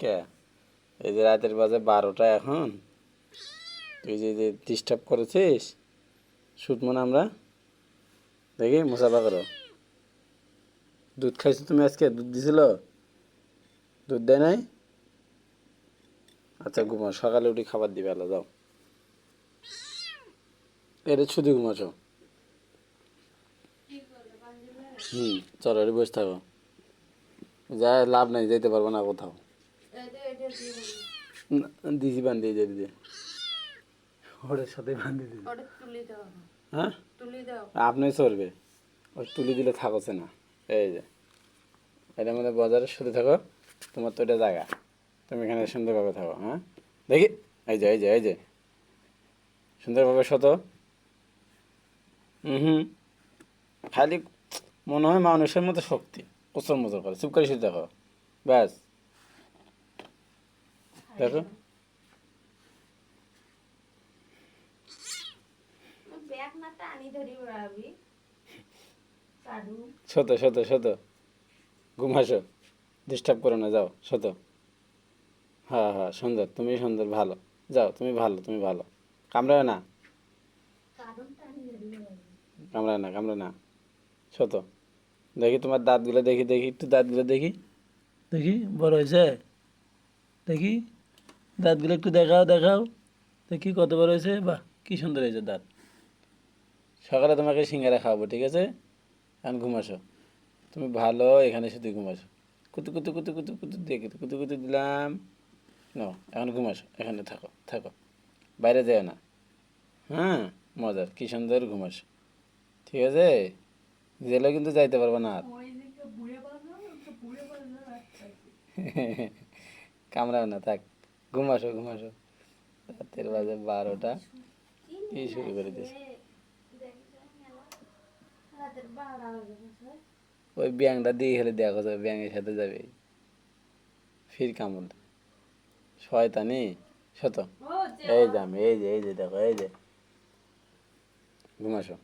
কে এই যে রাতের বাজে 12টা এখন, তুই যে যে ডিস্টার্ব করেছিস, শুটবো না আমরা? দেখি মুসাফা করো। দুধ খাইছো তুমি আজকে? দুধ দিছিল? দুধ দেয় নাই? আচ্ছা ঘুমাও, সকালে উঠে খাবার দিবে, আলো যাও। এটা শুধু ঘুমাছো? চলো রে, বসে থাকো। যা লাভ নাই, যেতে পারবো না কোথাও। দিদি বান্ধিয়ে দিয়ে দিদি, ওর সাথে বান্ধিয়ে দিদি। হ্যাঁ, আপনি চলবে, ওই তুলি দিলে থাকছে না। এই যে এটা মানে বাজারের সাথে থাকো, তোমার তো এটা জায়গা, তুমি এখানে সুন্দরভাবে থাকো। হ্যাঁ দেখি, এই যে এই যে এই যে সুন্দরভাবে শত। হুম, খালি মনে হয় মানুষের মতো শক্তি, কোচর মোচর করে, চুপ করে শুধু দেখো, ব্যাস। দেখো শত শত শত, ঘুমাসো, ডিস্টার্ব করো না, যাও শত। হ্যাঁ হ্যাঁ, সুন্দর, তুমি সুন্দর, ভালো। যাও, তুমি ভালো, তুমি ভালো। কামড়ায় না, কামড়ায় না, কামড়ায় না, শত। দেখি তোমার দাঁতগুলো, দেখি দেখি একটু দাঁতগুলো দেখি, দেখি বড় হয়েছে, দেখি দাঁতগুলো একটু দেখাও দেখাও, দেখি কত বড় হয়েছে। বাহ, কি সুন্দর হয়েছে দাঁত। সকালে তোমাকে সিঙ্গারা খাওয়াবো, ঠিক আছে? এখন ঘুমাসো, তুমি ভালো, এখানে শুধু ঘুমাসো। কুতু কুতু কুতু কুতু কুতু দেখি, কুতু কুতু দিলাম। নাও এখন ঘুমাসো, এখানে থাকো থাকো, বাইরে যেও না। হ্যাঁ, মজার, কি সুন্দর ঘুমাসো, ঠিক আছে? জেলে কিন্তু যাইতে পারবো না আর। কামড়াও না, থাক, ঘুমাসো ঘুমাসো। রাতের বাজে 12টা, কি শুরু করে দিয়েছে। ওই ব্যাংটা দিয়ে খেলে দেখা যাবে, ব্যাঙের সাথে যাবে, ফির কামড়, শয়তানি। শত, এই যে আমি, এই যে এই যে দেখো, এই যে ঘুমাসো।